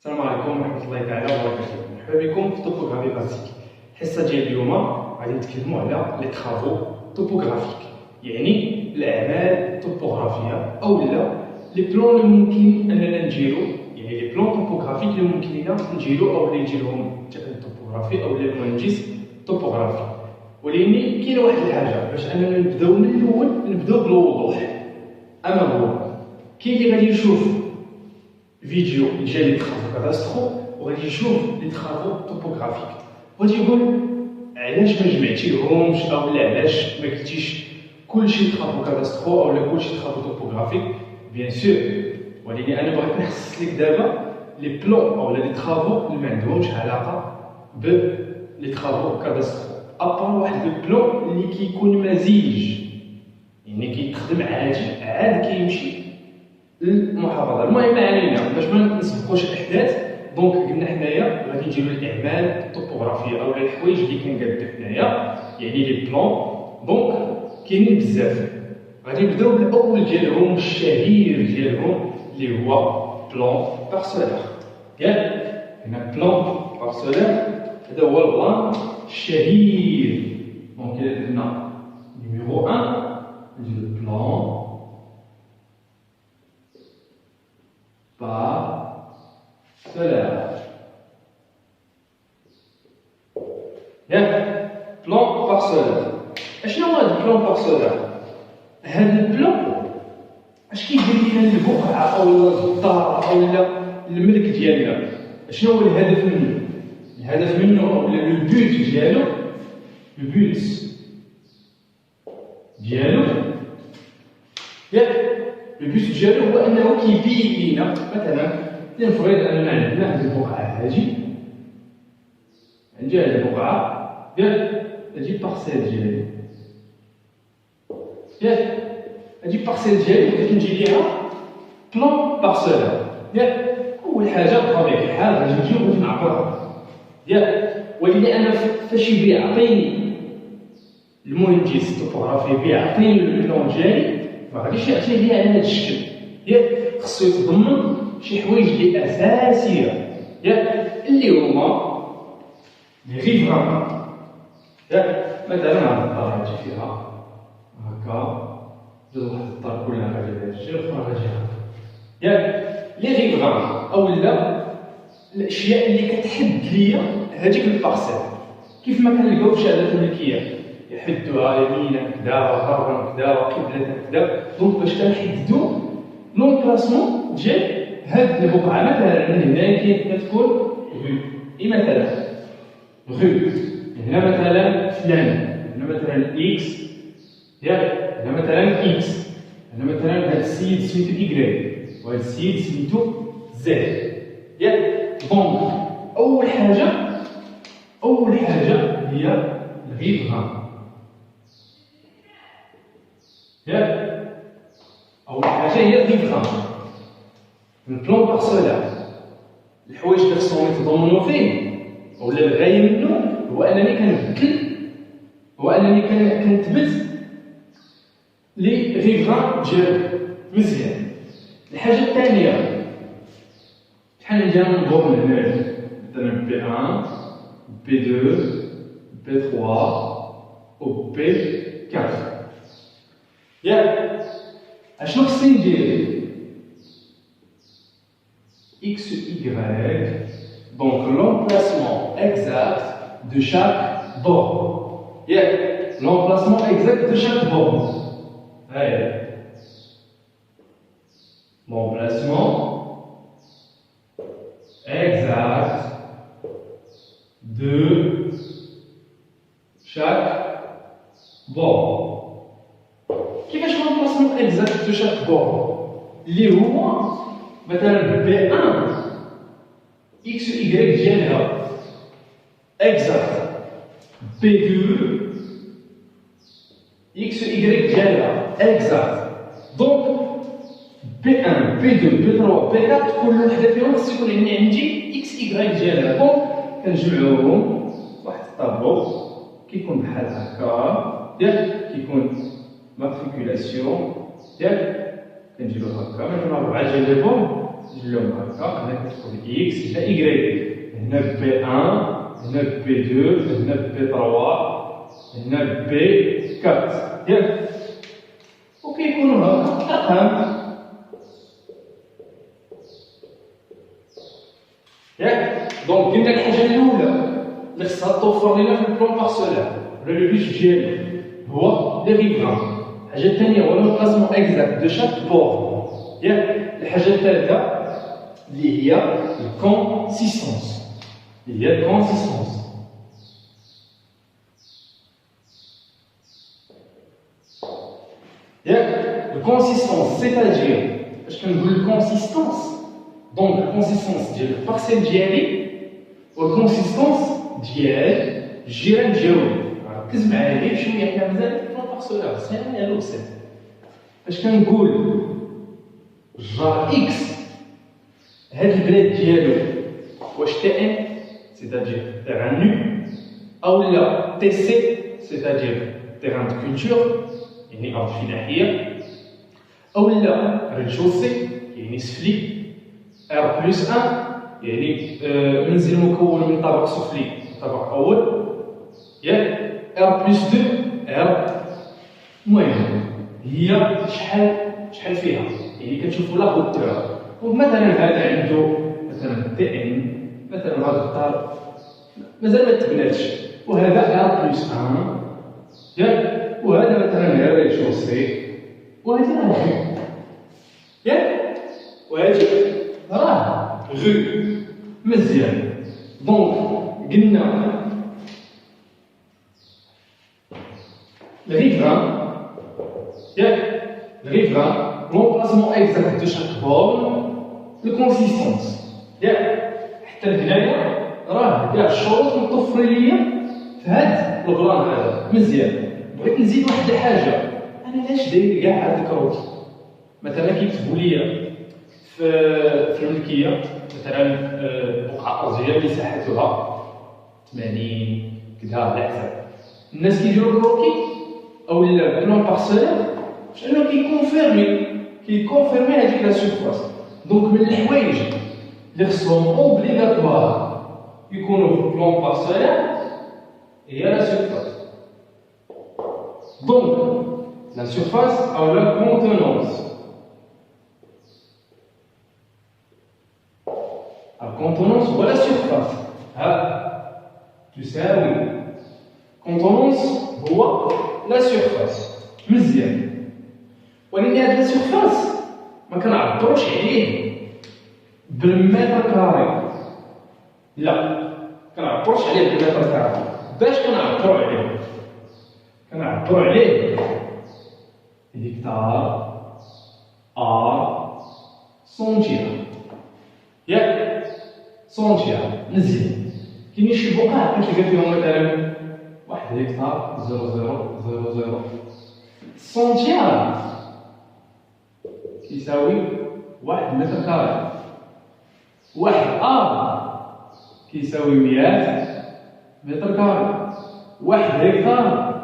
السلام عليكم ورحمة الله تعالى وبركاته. مرحبا بكم في توبوغرافي باسيك. الحصة ديال اليوم غادي نتكلموا على لي طرافو توبوغرافيك، يعني الأعمال التوبوغرافية أولا لي بلون اللي ممكن أننا نديرو، يعني لي بلون توبوغرافيك اللي ممكن لينا نديرو أو اللي يديرهم التقني التوبوغرافي أو المهندس التوبوغرافي. ولكن كاينة واحد الحاجة باش أننا نبداو من الأول، نبداو بالوضوح. أما هو كاين اللي غادي يشوف فيديو ديال لي طرافو كاداسترو وغادي يشوف لي طرافو توبوغرافيك وغادي يقول علاش ما جمعتيهمش او لا علاش ما كنتيش كلشي طرافو كاداسترو او لا كلشي طرافو توبوغرافيك. بيان سور، ولكن انا بغيت نخصص لك دابا لي بلون او لي طرافو اللي ما عندهمش علاقه ب لي طرافو كاداسترو، ابار واحد البلون اللي كيكون مزيج، يعني كيتخدم عاد كيمشي المحافظه. المهم ما علينا باش ما نسبقوش الاحداث. دونك قلنا حنايا غادي نديرو الاعمال التوبوغرافيه او الحوايج اللي كنقادو حنايا، يعني لي بلون. دونك كاينين بزاف، غادي نبداو بالاول ديالهم الشهير ديالهم اللي هو بلون بارسولار. ياك هنا بلون بارسولار هذا هو البلان الشهير. دونك الا درنا نيميرو 1 نديرو بلون parcellaire. ياك بلون بارسولار. اشنو هو هذا البلون بارسولار؟ هذا البلون اش كيدير لينا البقعه او الدار او الملك ديالنا؟ اشنو هو الهدف منه؟ الهدف منه او لو بوت ديالو، لو بوت ديالو ياك لو بوت ديالو هو انه كيبين لينا مثلا لنفرض اننا عندنا هذه البقعه هذه، عندي هذه البقعه ياك هذه بارسيل ديالي، ياك هذه بارسيل ديالي كنجي ليها بلون بارسولار. ياك اول حاجه بطبيعه الحال غادي نجي وغادي نعبرها ياك، ولكن انا فاش بيعطيني المهندس التوبوغرافي بيعطيني البلون ديالي ما غاديش يعطيه لي على هذا الشكل، ياك خصو يتضمن شي حوايج اللي اساسيه ياك اللي هما لي ريفران. ياك مثلا هاد الدار غادي فيها هكا جوج واحد الدار كلها غادي لهاد الجهه الاخرى غادي هكا، ياك لي ريفران اولا الاشياء اللي كتحد ليا هذيك البارسيل. كيف ما كنلقاو في شهاده الملكيه يحدوها يمينا كذا وغربا كذا وقبله كذا، دونك باش كنحددو لومبلاسمون ديال هاد البقعه. مثلا من هنا كتكون غو، مثلا غو هنا مثلا فلان، هنا مثلا اكس، ياك هنا مثلا اكس، هنا مثلا هاد السيد سميتو ايكغيك وهاد السيد سميتو زد. ياك دونك اول حاجه هي الريفران. ياك اول حاجه هي الريفران. البلون بارسولار الحوايج اللي خصهم يتضمنوا فيه ولا الغايه منه هو انني كنثبت لي ريفران ديالو مزيان. الحاجه الثانيه شحال ندير نضرب هنا مثلا بي 1 بي 2 بي 3 و بي 4. ياك اشنو خصني ندير؟ X, Y, donc l'emplacement exact de chaque borne. Yeah. L'emplacement exact de chaque borne. Allez. L'emplacement exact de chaque borne. كيفاش l'emplacement exact de chaque borne؟ اللي هو مثلا بي 1 اكس و ايكغيك ديالها اكزاكت، بي 2 اكس و ايكغيك ديالها اكزاكت. دونك بي 1 بي 2 بي 3 بي 4 كل وحده فيهم خص يكون عندي اكس ايكغيك ديالها. دونك كنجمعوهم واحد الطابلو كيكون بحال هكا، ياك كيكون ماتريكولاسيون، ياك كنجيبو هكا مثلا 4 ديال لي بون اللون هكا هنا كتكون اكس هنا ايكغيك هنا بي 1 هنا بي 2 هنا بي 3 هنا بي 4 ياك وكيكونوا هكا ارقام ياك دونك قلنا الحاجه الاولى اللي خصها توفر لنا في البلان بارسولار ولا لو بيج ديالو هو لي ريفران. الحاجه الثانيه هو لو بلاسمون اكزاكت دو شاك بور ياك. الحاجه الثالثه اللي هي الكونسيستونس اللي هي الكونسيستونس ياك. الكونسيستونس سيتادير اش كنقول الكونسيستونس دونك الكونسيستونس ديال البارسيل ديالي والكونسيستونس ديال الجيران ديالو. ركز معايا غير شويه حنا مازال في البلان بارسولار ثاني الو بسيط. اش كنقول جار اكس هاد البلاد ديالو واش تي ان سيتادير تيران نو او لا تي سي سيتادير تيران دو كولتور يعني ارض فلاحيه او لا ريد-شوسي يعني سفلي ار بلس 1 يعني منزل مكون من طابق سفلي طابق اول ياك ار بلس 2 ار المهم هي شحال فيها يعني كتشوفوا لا هوتور. ومثلا هذا عنده مثلا تي ان مثلا هذا الدار مازال ما تبناتش وهذا ار بلس 1 ياك وهذا مثلا ريد-شوسي وهذه راه ياك وهذه راه غو مزيان. دونك قلنا الريفران ياك الريفران لومبلاسمون اكزاكت دو شاك بورن الكونسيستونس ياك. حتى لهنايا راه كاع الشروط متوفرين ليا في هاد البلان هذا مزيان. بغيت نزيد واحد الحاجه انا علاش داير كاع هاد الكروت مثلا كيكتبوا لي في الملكيه مثلا بقعه ارضيه مساحتها 80 كذا على حسب الناس كيديروا كروكي او البلان بارسيلر باش انه كيكونفيرمي هذيك لا سيرفاس. دونك من الحوايج اللي خصهم اوبليغاتوار يكونوا في البلان بارسيلر هي لا سيرفاس. دونك لا سيرفاس او لا كونتونونس. الكونتونونس هو لا سيرفاس ها تساوي كونتونونس هو لا سيرفاس مزيان. ولكن هاد لا سيرفاس ما كنعبروش عليه بالمتر كاري لا كنعبروش عليه بالمتر كاري. باش كنعبرو عليه كنعبرو عليه هكتار ار سنتيمتر ياك سنتيمتر مزيان. كاينين شي بقع كتلقى فيهم مثلا 1 هكتار 0.000 سنتيمتر كيساوي 1 متر كاري. 1 ار كيساوي 100 متر كاري. 1 هكتار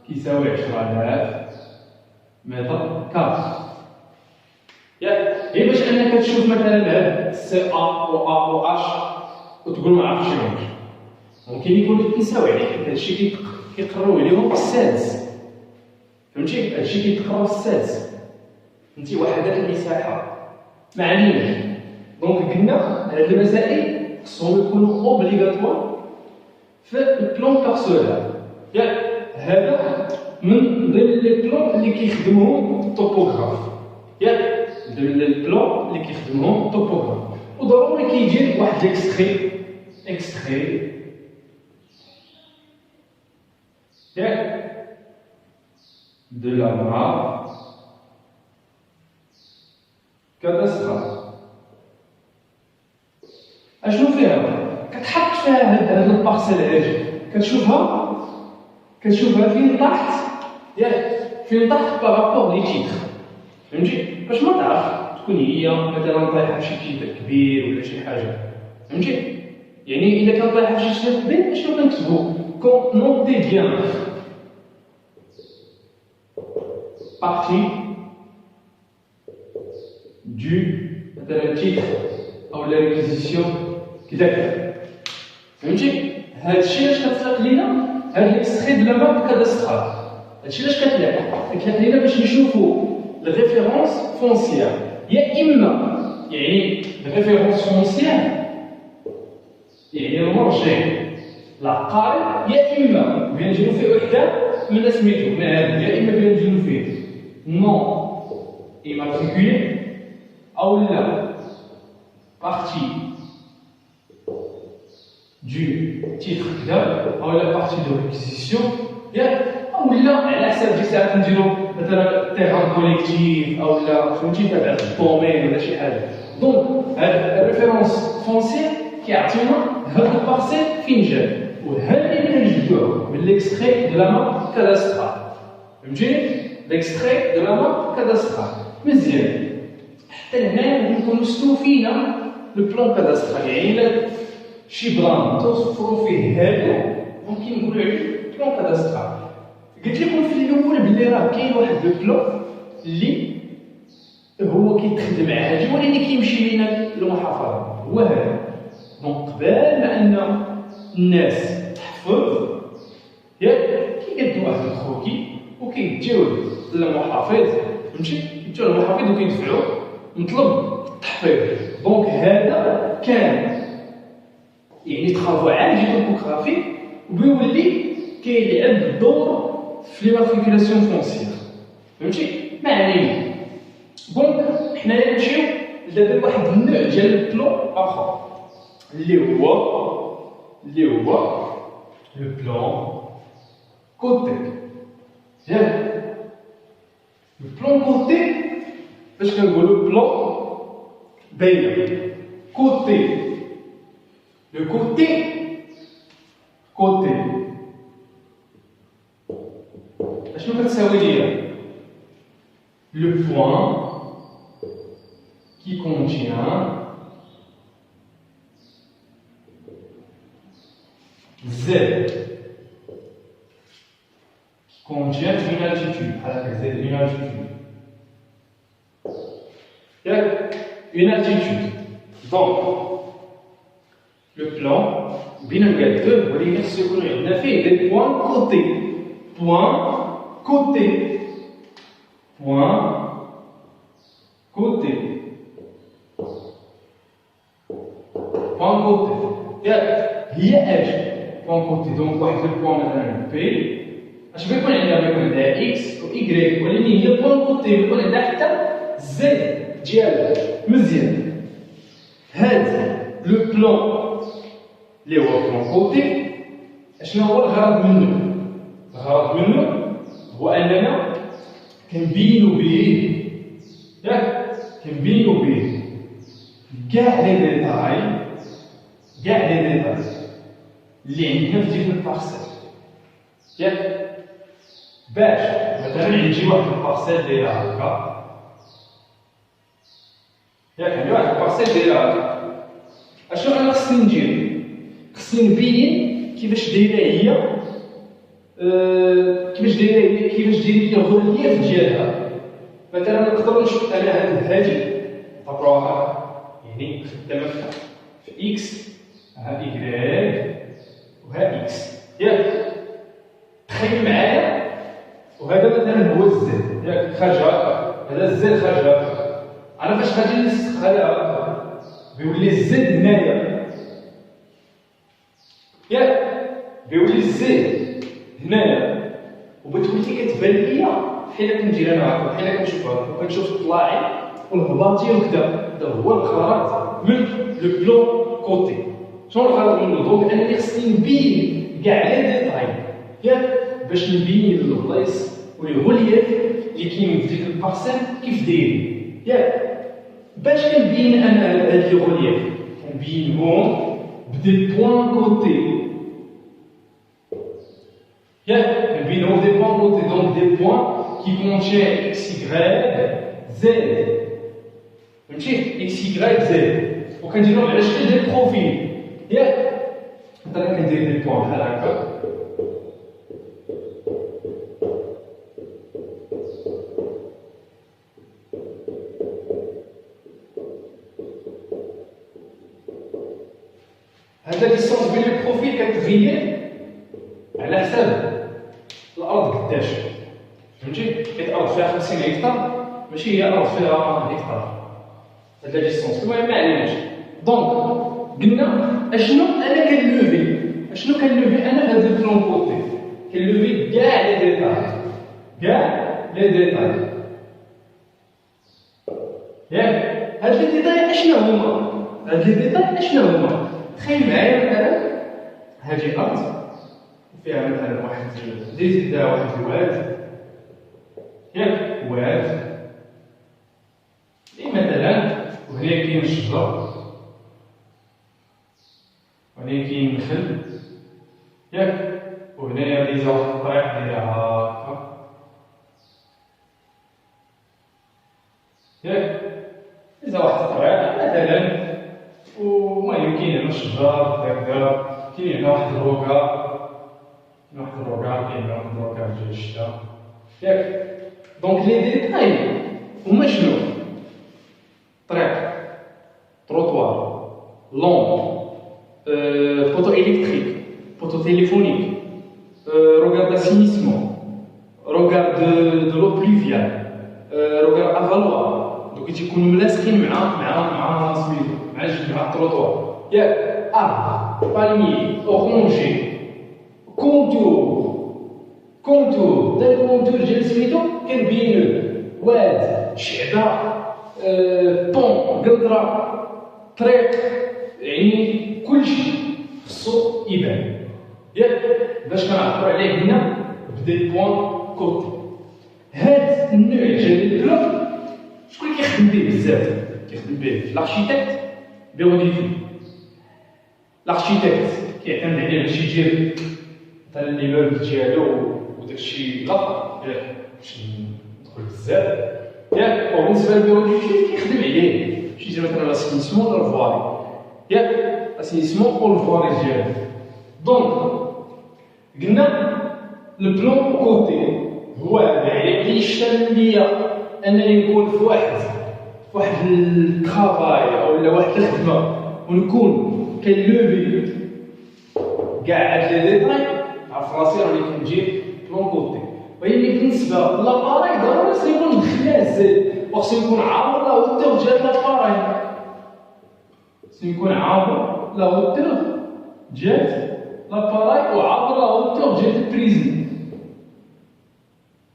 كيساوي 10000 متر كاري ياك. هي باش انك تشوف مثلا هاد سي ا و ا و اش وتقول ما عرفتش شنو ممكن يكون كيساوي عليك هادشي كيقراو عليهم السادس فهمتي. هادشي كيتقراو السادس فهمتي وحدات المساحه ما عليناش. دونك قلنا هاد المسائل خصهم يكونوا اوبليغاتوار في البلان بارسولار ياك. هذا من ضمن لي بلان اللي كيخدمهم الطوبوغراف ياك. ضمن البلان اللي كيخدمهم الطوبوغراف وضروري كيجي واحد اكستري ياك de la map كادسترال. اشنو فيها؟ كتحط فيها هاد البارسيل هادي كتشوفها فين طاحت ياك فين طاحت بارابور لي تيتر فهمتي. باش ما تعرف تكون هي مثلا طايحه فشي تيتر كبير ولا شي حاجه فهمتي. يعني الا كان طايحه فشي تيتر كبير اشنو كنكتبو كون نوتي بيان partie du مثلا تيتر او لا ريكيزيسيون كذا فهمتي. هذا الشيء علاش كتطلق لينا هاد ليكستري دو لا ماب كاداسترال. هادشي علاش كتطلق لينا باش نشوفوا الريفيرونس فونسيير، يا اما يعني الريفيرونس فونسيير يعني المرجع العقاري، يا اما بينجلو فيه وحده من سميتو من هذا، يا اما بينجلو فيه نون immatriculé ou la partie du titre ou la partie de réquisition ou la على حساب ديك الساعات نديرو مثلا terrain collectif ou la فهمتي تبع الدومين ولا شي حاجه. دونك هاد الريفيرونس فونسيير كيعطينا هاد البارسيل فين جا وهذا اللي كنجبدوه من ليكستري دو لا ماب كاداسترال. فهمتيني ليكستري دو لا ماب كاداسترال مزيان. حتى لهنا نكونوا استوفينا لو بلان كاداسترال، يعني الا شي بلان توصفوا فيه هذا ممكن نقولوا عليه بلان كاداسترال. قلت لكم في الاول بلي راه كاين واحد لو بلان اللي هو كيتخدم عادي ولكن كيمشي لينا للمحافظه، هو هذا. دونك قبل ما ان الناس تحفظ كيقدموا واحد الكروكي وكيديوه للمحافظ، فهمتي كيديوه للمحافظ وكيدفعوا مطلب التحفيظ. دونك هذا كان يعني تخافوا عادي توبوغرافيك وبيولي كيلعب دور في ليماتريكولاسيون فونسيير، فهمتي ما علينا. دونك حنايا نمشيو دابا لواحد النوع ديال البلان اخر اللي هو لو بلان كوتي. ياك لو بلان كوتي باش كنقولوا بلان باينه كوتي. لو كوتي اشنو كتساوي ليا؟ لو بوين qui contient Z, qui contient une altitude, alors Z une altitude. Une altitude. Donc, le plan, bien regardé, vous voyez ce qu'on a fait, des points côtés. Point côté. Point côté. Point côté. هي اش بوان كوتي. دونك واحد البوان مثلا بي اش بيكون عندها؟ بيكون عندها اكس و ايكغيك، ولكن هي بوان كوتي بيكون عندها حتى زد ديالها. مزيان. هاد لو بلان اللي هو بلان كوتي اشنو هو الغرض منه؟ الغرض منه هو اننا كنبينو بيه كنبينو بيه كاع لي ديتاي اللي عندنا في ديك البارسيل. باش مثلا عندي واحد البارسيل دايره هكا، عندي واحد البارسيل دايره هكا، اشنو انا خصني ندير؟ خصني نبين كيفاش دايره هي الغولييف ديالها. مثلا نقدر نشوف انا هذه طبروها يعني خدامه في اكس، ها إيكغيك وها إكس. تخيل معايا وهذا مثلا هو الزد خارج هكا، هذا الزد خارج هكا. أنا فاش غادي نسخها بيولي الزد هنايا، بيولي الزد هنايا وبتولي كتبان ليا بحال كندير أنا هكا، بحال كنشوفها وكنشوف الطلاعي والهباطي وكذا. هذا هو الغرض من لو بلان كوتي. شنو الغرض منه؟ دونك انني خصني نبين كاع لي ديتاي باش نبين البلايص والغولييف اللي كاين في ديك البارسيل كيف دايرين. باش كنبين انا هاد لي غولييف؟ كنبينهم بدي بوين كوتي. كنبينهم بدي بوين كوتي. دونك دي بوين كي كونتين اكس واي زد، فهمتي؟ اكس واي زد وكنديرهم على شكل ديال بروفيل. مثلا كندير دي بوين بحال هكا، هذا ديستونس بين لي بروفيل كتغير على حساب الارض قداش، فهمتي؟ كاين ارض فيها 50 هكتار ماشي هي ارض فيها هكتار، هذا ديستونس. المهم ما عليناش. دونك قلنا اشنو انا كنلوفي، اشنو كنلوفي انا في هذا البلون كوتي، كنلوفي كاع لي ديتاي، كاع لي ديتاي، ياك؟ هاد لي ديتاي اشنو هما؟ هاد لي ديتاي اشنو هما؟ تخيل معايا مثلا هادي ارض فيها مثلا واحد زيد واحد الواد، ياك؟ واد مثلا، وهنا كاين الشجر، وهنا كاين النخل، ياك؟ وهنايا ديزا واحد الطريق دايرها هاكا، ياك؟ ديزا واحد الطريق مثلا، ومهم كاين هنا الشجر هكذا، كاين هنا واحد الروكا، كاين واحد الروكا، كاين هنا واحد الروكا في الشتا، ياك؟ دونك لي ديتاي هما شنو؟ طريق، تروطوار، لومب، بوتو électrique, poteau téléphonique, regard d'assainissement, regard de l'eau pluviale, regard avaloir. Donc تيكونوا ملاصقين مع سميتو مع التروطوار، ياك؟ ارض، بالمي، اورونجي، كونتور، دا الكونتور ديال سميتو كنبينوه، واد، شعبه، بون، قنطره، طريق، يعني كلشي خصو يبان، ياك؟ باش كنعبرو عليه هنا بدي بوان كوتي. هاد النوع ديال البلون شكون اللي كيخدم به بزاف؟ كيخدم به لارشيتكت بيروديفي. لارشيتكت كيعتمد عليه باش يدير مثلا لي ميبل ديالو وداكشي الاخر، ياك؟ باش ندخل بزاف، ياك؟ وبالنسبه للبيروديفي كيخدم عليه باش يدير مثلا لاسينيسمون ولا الفواري، ياك؟ لاسينيسمون و الفواري ديالو. دونك قلنا البلون كوتي هو يعني كيشتغل ليا انني نكون في واحد الترافاي او واحد الخدمه ونكون كنلوفي كاع هاد لي ديتاي، عرف راسي راني كنجيب بلون كوتي. ولكن بالنسبه لاباراي ضروري خصو يكون خلاص وخصو يكون عامر لا هوتور ديال لاباراي، خصو يكون عامر لا هوتور ديال لاباراي وعامر لا هوتور ديال البريزم،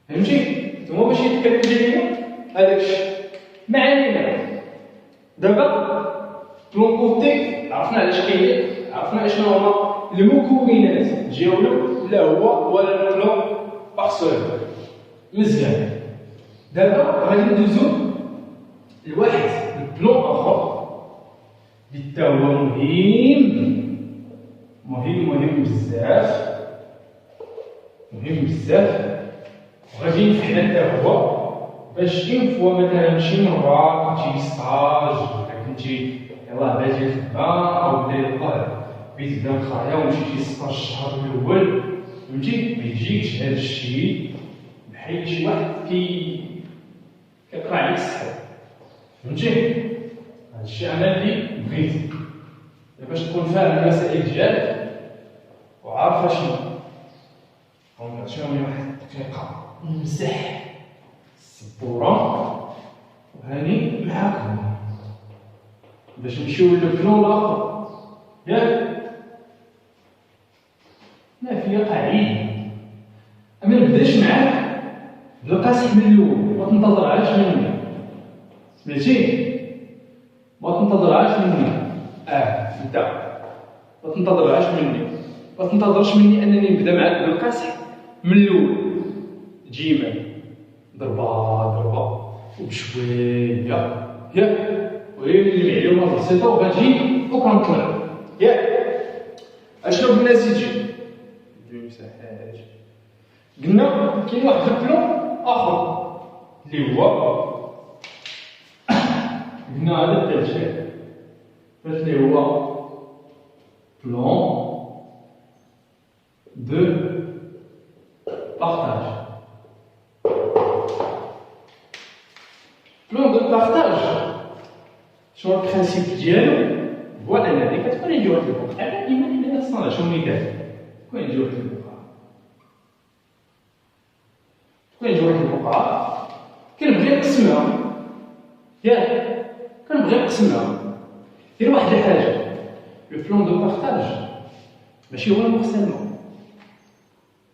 فهمتي؟ نتوما باش يتكلم ليا هذاك الشيء. ما علينا دابا بلون كوتي عرفنا علاش كاين، عرفنا اشنو هما المكونات ديالو، لا هو ولا البلون بارسول. مزيان. دابا غادي ندوزو لواحد البلون اخر اللي حتى هو مهم بزاف، وغادي ينفعنا حتى هو باش فوا مثلا شي مرة كنتي ستاج ولا كنتي يلاه بادي الخدمة أو بدا يلاه بغيتي تبدا الخايا ومشيتي ستاج الشهر الأول، فهمتي؟ ميجيكش هاد الشي بحال شي واحد كيقرا عليك السحر، فهمتي؟ هاد الشي أنا اللي بغيت باش تكون فاهم المسائل ديالك وعارف اشنو. دونك عطيوني واحد الدقيقة نمسح السبورة وهاني معاكم باش نمشيو للبلون الآخر، ياك؟ ما فيها قاعدة. أما نبداش معاك بالقاسح من الأول، ما تنتظرهاش مني، سمعتي؟ ما تنتظرهاش مني، نبدا، ما تنتظرهاش مني، ما تنتظرش مني أنني نبدا معاك بالقاسح من الأول، ديما ضربة وبشوية، ياك؟ وهي المعلومة بسيطة وغادي وكنطلع، ياك؟ أشنو قلنا سيدي؟ قلنا كاين واحد البلون آخر اللي هو قلنا هذا التلجير اللي هو بلون دو بارتاج. بلون دو بارتاج شنو البرانسيپ ديالو؟ هو أن البقعه تكون عندي واحد البقعه ديما حنا خصنا نعطيو مثال تكون عندي واحد البقعه كنبغي نقسمها ياك كنبغي نقسمها دير واحد الحاجه لو بلان دو بارطاج ماشي هو المورسيلمون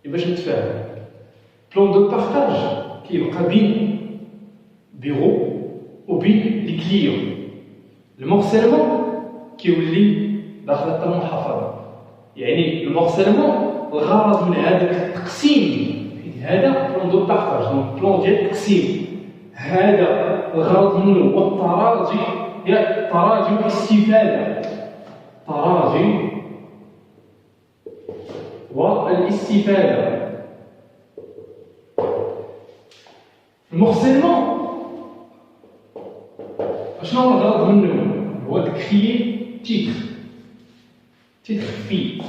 باش نتفاهم بلان دو بارطاج كيبقى بين بيرو وبين لي كليون المورسيلمون كيولي داخل حتى المحافظه يعني المورسيلمون الغرض من هذا التقسيم هذا بلان دو بارطاج دونك بلان ديال التقسيم هذا الغرض منه هو التراجي يا التراجي والاستفاده التراجي والاستفاده المورسيلمون شنو هو الغرض منه هو تكريي تيتر في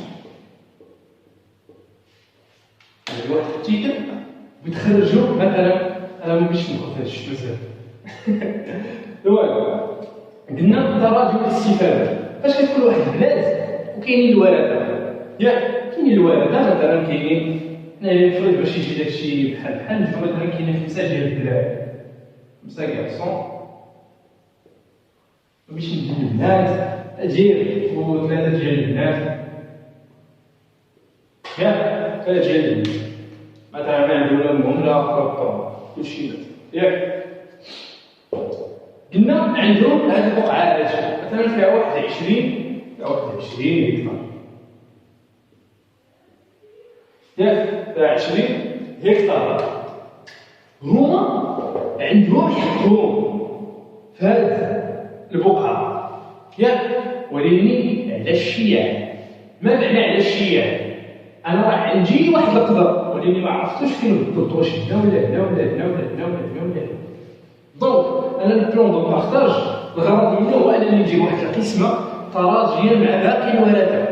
واحد التيتر بتخرجوا مثلا انا ما بغيتش ناخذ هذا الشيء بزاف قلنا التراجع والاستفاده فاش كتكون واحد البلاد وكاينين الورثه ياك كاينين الورثه مثلا كاينين نفرض باش يجي داكشي بحال مثلا كاينين 5 ديال الدراري 5 كارسون باش ندير البنات اجير و3 ديال البنات ياك 3 ديال البنات مثلا ما عندنا المهمله كلشي ياك قلنا عندهم هذه البقعه مثلا فيها 21 هكتار ياك فيها 20 هكتار هما عندهم حقهم في هذه البقعه ياك ولكن على الشيع ما معنى على الشيع انا راه عندي واحد القدر ولكن ما عرفتوش فين بالضبط واش هنا ولا هنا ولا هنا ولا هنا ولا هنا ولا هنا دونك انا البلان دو بارطاج الغرض منه هو انني نجيب واحد القسمه تراجيا مع باقي الورثه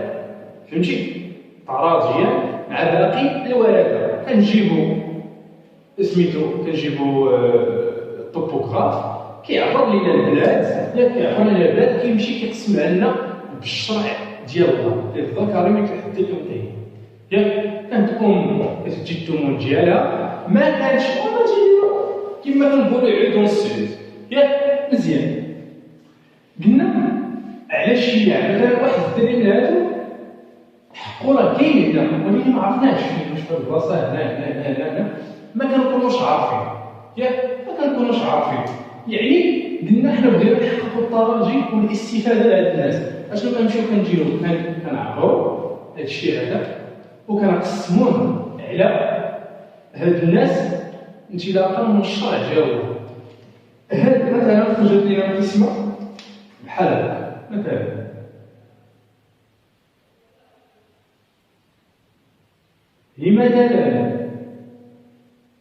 فهمتي تراجيا مع باقي الورثه كنجيبو سميتو كنجيبو الطوبوغراف كيعبر لينا البلاد ياك كيعبر لينا البلاد كيمشي كيقسمها لنا بالشرع ديال الله الذكر مثل حد الانثيين ياك كانت كتجي الثمن ديالها ما كانش كما كنقولوا عيدون السعود ياك مزيان قلنا على الشيع مثلا واحد الدري من هادو حقو راه كاين هنا ولكن ما عرفناش فين واش في البلاصه هنا ما كنكونوش عارفين ياك ما كنكونوش عارفين يعني قلنا حنا بغينا نحققوا التراجي والاستفاده لهاد الناس اشنو كنمشيو كنجيو كنعبروا هاد الشيء هذا وكنقسموه على هاد الناس انطلاقا من الشرع ديالو هاد مثلا خرجت لنا قسمه بحال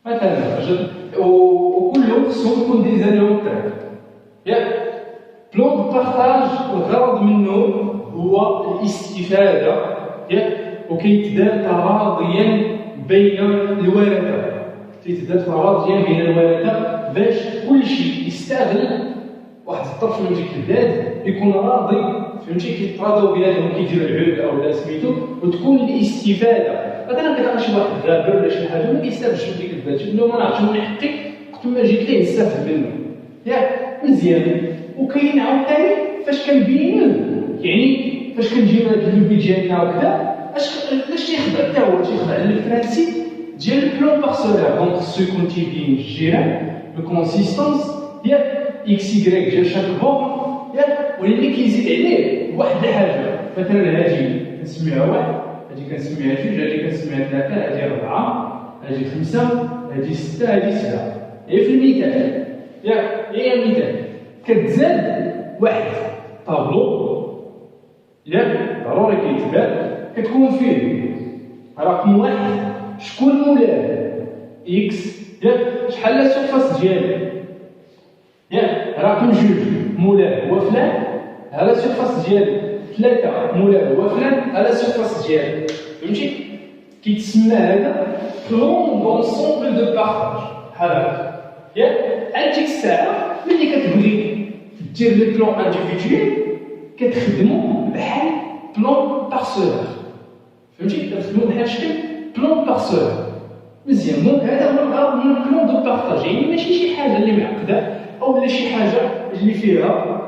هكا مثلا خرجت وكلهم خصهم يكون ديزاينرو تاعك ياك بلان دو بارطاج الغرض منه هو الاستفاده ياك وكيتدار تراضيا بين الورثه باش كلشي يستغل واحد الطرف من ديك البلاد يكون راضي فهمتي كيتراضوا بيناتهم كيديروا العود او لا سميتو وتكون الاستفاده مثلا كتلقى شي واحد غابر ولا شي حاجه ما كيستافدش من ديك البلاد انه ما نعرفش من حقي وقت ما جيت ليه نستافد منه ياك مزيان وكاين عاوتاني فاش كنبينوه يعني فاش كنجيو هاد اللوبي ديالنا وكذا اش تيخدع حتى هو تيخدع البرانسيب ديال البلان بارسولار دونك خصو يكون تيبين الجيران لو كونسيستونس ديال اكس يكغيك ديال شاك بورن ياك واللي كيزيد عليه واحد الحاجه مثلا هادي كنسميها واحد هادي كنسميها جوج هادي كنسميها ثلاثه هادي ربعه هادي خمسه هادي سته هادي سبعه هي في المثال ياك هي المثال كتزاد واحد طابلو ياك ضروري كيتبان كتكون فيه رقم واحد شكون مولاه اكس ياك شحال لا سورفاس ديالو ياك رقم جوج مولاه هو فلان هذا سورفاس ديالو ثلاثه مولاه هو فلان هذا سورفاس ديالو فهمتي كيتسمى هذا بلون دونسومبل دو بارطاج بحال هكا ياك عاد ديك الساعه ملي كتبغي دير لي بلون انديفيدويل كتخدموا بحال بلون بارسولار. فهمتي؟ كتخدموا بحال شكل بلون بارسولار. مزيان. دونك هذا هو الغرض من البلون دو بارطاج، يعني ماشي شي حاجه اللي معقده او لا شي حاجه اللي فيها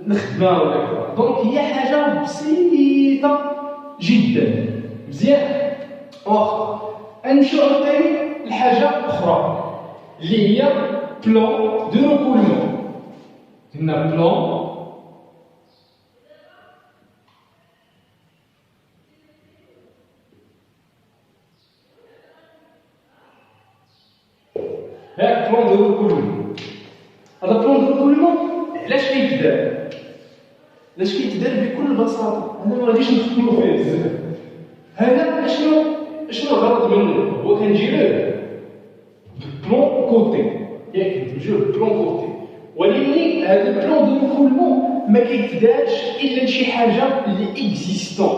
الخدمه ولا كذا. دونك هي حاجه بسيطه جدا. مزيان. واخا نمشيو عاوتاني لحاجه اخرى اللي هي بلون دو ريكولمون. قلنا بلون هاك بلون دو ريكولمون. هذا بلون دو ريكولمون علاش كيتدار؟ علاش كيتدار بكل بساطه؟ انا ما غاديش ندخلو فيه بزاف. هذا شنو الغرض منه؟ هو كنجيروه بلون كوتي، ياك كنجيروه بلون كوتي، ولكن هذا البلون دو ريكولمون ما كيتدارش الا لشي حاجه اللي اكزيستون.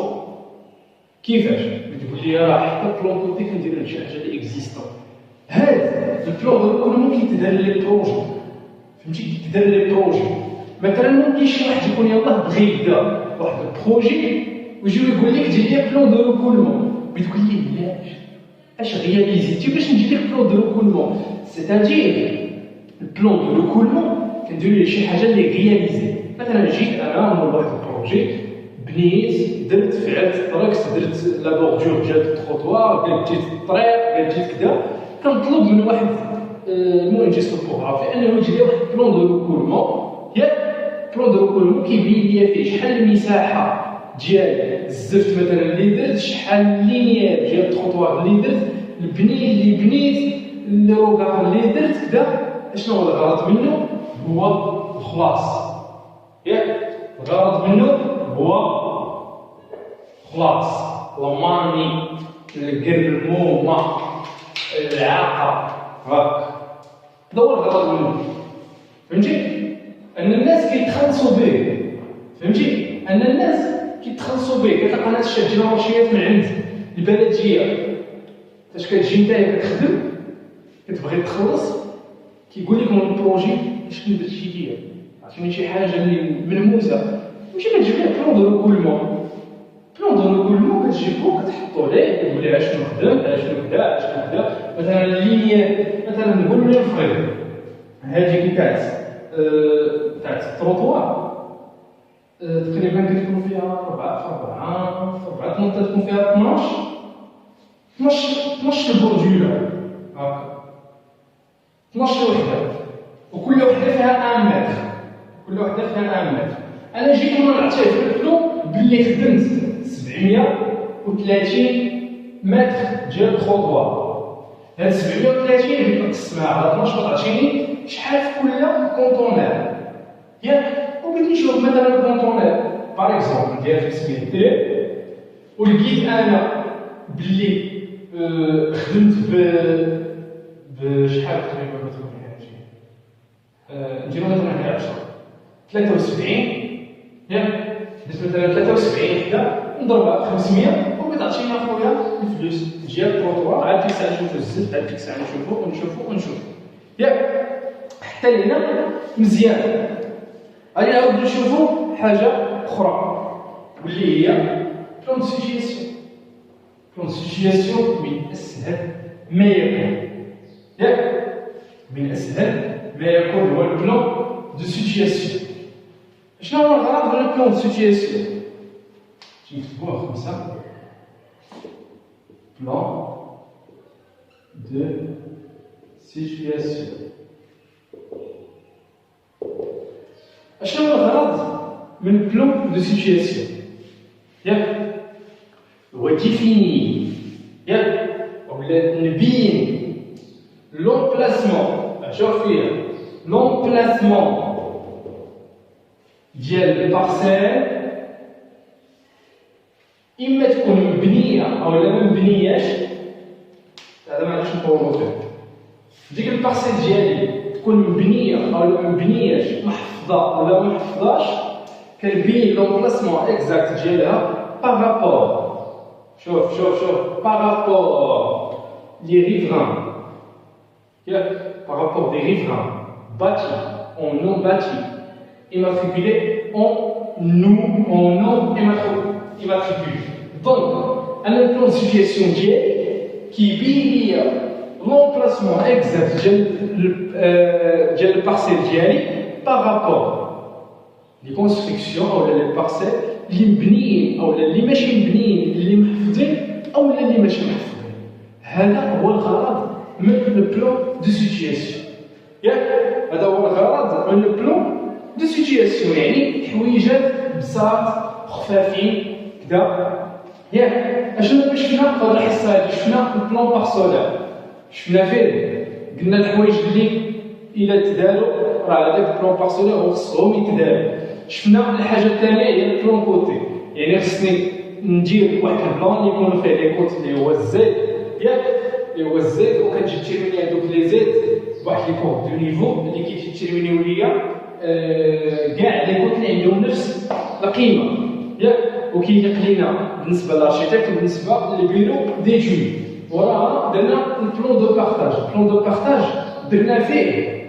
كيفاش؟ تقول لي راه حتى بلون كوتي كندير لشي حاجه اللي اكزيستون. هذا البلون دو ريكولمون كيتدار لي بروجي. فهمتي؟ كيتدار لي بروجي. مثلا ممكن شي واحد يكون يلاه بغى يبدا واحد البروجي ويجي يقول لك دير لي بلون دو ريكولمون، بتقول لي علاش؟ اش غياليزيتي باش ندير لك بلون دو ريكولمون؟ سيتادير البلون دو ريكولمون كندير ليه شي حاجه اللي غياليزي. مثلا جيت انا من واحد البروجي، بنيت، درت، فعلت الطريكس، درت لا بوردور ديال التروطوار، قلت جيت الطريق، قلت جيت كذا، كنطلب من واحد المهندس توبوغرافي انه يجي لي واحد بلون دو ريكولمون. ياك بلون دو ريكولمون كيبين لي فيه شحال المساحه ديال الزفت مثلا اللي درت، شحال اللينيير ديال التروطوار اللي درت، البني اللي بنيت، الروكار اللي درت كذا. شنو هو الغرض منه؟ هو الخلاص. ياك الغرض منه هو خلاص، لماني القرمومه العاقه. هاك هذا هو الغرض منه. فهمتي؟ ان الناس كيتخلصوا به. فهمتي؟ ان الناس كيتخلصوا به. كتلقى ناس شادين رشيات من عند البلديه، فاش كتجي نتايا كتخدم كتبغي تخلص، كيقول لك من البروجي شنو درتي ليا، عرفتي شي حاجه اللي ملموسه، ماشي كتجيب ليه بلون دو ريكولمون. بلون دو ريكولمون كتجيبو كتحطو ليه، كتقول ليه اشنو خدمت، اشنو كذا، اشنو كذا. مثلا اللينيه، مثلا نقولوا ليه الفريق هذيك تاع التروطوار تقريبا كتكون فيها 4 تنطيط، تكون فيها 12 البردوله هاكا، 12 وحده، وكل وحده فيها 1 متر، كل وحده فيها 1 متر. انا جيت وانا نعترف له باللي خدمت 730 متر ديال التروطوار. هاد 730 اللي نقسمها على 12 تعطيني شحال في كل كونطونير. ياك وبغيت نشوف مثلا الكونطونير باغ اكزومبل ديال 500 درهم، ولقيت انا باللي خدمت بشحال تقريبا مثلا نديرو مثلا هنا 10 73. ياك درت مثلا 73 وحده نضربها 500 وكتعطيني اخويا الفلوس ديال التروطوار. عاد ديك الساعه نشوفو الزفت، عاد ديك الساعه نشوفو. ياك حتى لهنا مزيان. غادي نعاودو نشوفو حاجه اخرى واللي هي بلون دو سيتياسيون. بلون دو سيتياسيون من اسهل ما يكون. ياك من اسهل ما يكون هو البلون دو سيتياسيون. شنو هو الغرض من البلون دو سيتياسيون؟ نكتبوها خمسه. بلون دو سيتياسيون. شنو هو الغرض من بلون دو سيتياسيون؟ ياك هو ديفيني، ياك ولا نبين لومبلاسمون. شوف فيها لومبلاسمون ديال البارسيل، اما تكون مبنيه او لا مبنياش. هذا ما عنديش نطولو فيه. ديك البارسيل ديالي تكون مبنيه او لا مبنياش، محفظه ولا ما محفظاش، كنبين لومبلاسمون اكزاكت ديالها بارابور. شوف بارابور لي ريفران. ياك بارابور دي ريفران bâtis en non bâtis, immatriculés en nom immatriculé. Donc, un plan de situation qui vient l'emplacement exact de la parcelle par rapport les constructions ou les parcelles اللي مبنيين او اللي ماشي مبنيين اللي محفوظين او اللي ماشي محفوظين. هذا هو الغرض من البلان دو سيتياسيون. ياك هذا هو الغرض من البلان دو سيتياسيون، يعني حويجات بساط خفافين كذا. ياك اشنو شفنا في هذه الحصه هذه؟ شفنا البلان بارسولار، شفنا فيه قلنا الحوايج اللي الى تداروا راه هذاك البلان بارسولار هو خصهم يتداروا. شفنا الحاجه الثانيه هي البلان كوتي، يعني خصني ندير واحد البلان اللي يكون فيه لي كوت اللي هو الزيت، ياك اللي هو الزيت، وكتجي تيرميني هذوك لي زيت بواحد لي كور دو نيفو اللي كيتيرمينيو ليا كاع لي كوت اللي عندهم نفس القيمه، ياك وكيليق لينا بالنسبه للارشيتكت وبالنسبه للبيرو ديتود. وراها درنا البلان دو بارطاج. البلان دو بارطاج درنا فيه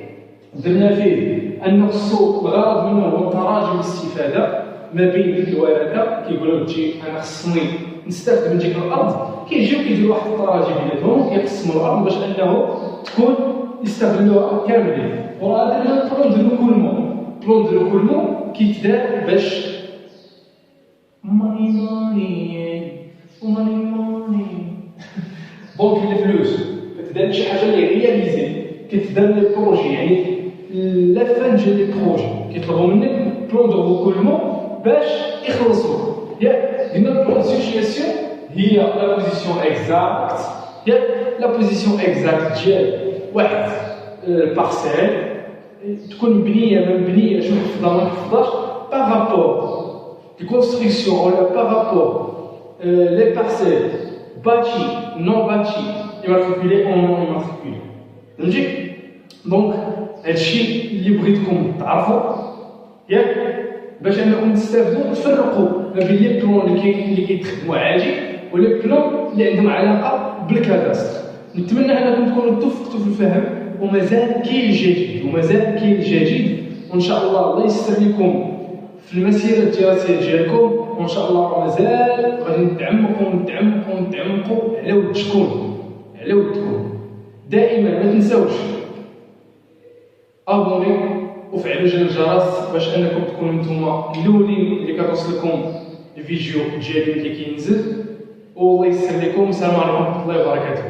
أن الغرض منه هو تراجم الاستفادة ما بين الورثة. كيقولوا تجي أنا خصني نستافد من ديك الأرض، كيجيو كيديروا واحد التراجم بيناتهم كيقسموا الأرض باش أنه تكون يستغلوها كاملين. وراه درنا بلان دو ريكولمون. بلان دو ريكولمون كيتدار باش ماني دونك الفلوس كتدار شي حاجة اللي رياليزي، كتدار لي بروجي، يعني لا فان ديال لي بروجي كيطلبوا منك بلان دو ريكولمون باش يخلصوا. ياك قلنا بلان دو سيتياسيون هي لا بوزيسيون اكزاكت، ياك لا بوزيسيون اكزاكت ديال واحد البارسيل تكون مبنيه ما مبنيهاش محفظه ما محفظاش بارابور دي كونستركسيون ولا بارابور لي بارسيل باتي نون باتي immatriculé او نون immatriculé. فهمتي؟ دونك هادشي اللي بغيتكم تعرفوا، ياك باش انكم تستافدوا وتفرقوا ما بين لي بلون اللي كيتخدموا عادي ولي بلون اللي عندهم علاقه بالكاداستر. نتمنى انكم تكونوا توفقتوا في الفهم، ومازال كاين الجديد وان شاء الله يسر لكم في المسيره الدراسيه ديالكم، وان شاء الله مازال غادي نتعمقوا على ودكم. دائما ما تنساوش ابوني وفعلوا جرس الجرس باش انكم تكونوا نتوما الاولين اللي كتوصلكم الفيديو ديالي اللي كينزل. والله يسر لكم. السلام عليكم ورحمه الله وبركاته.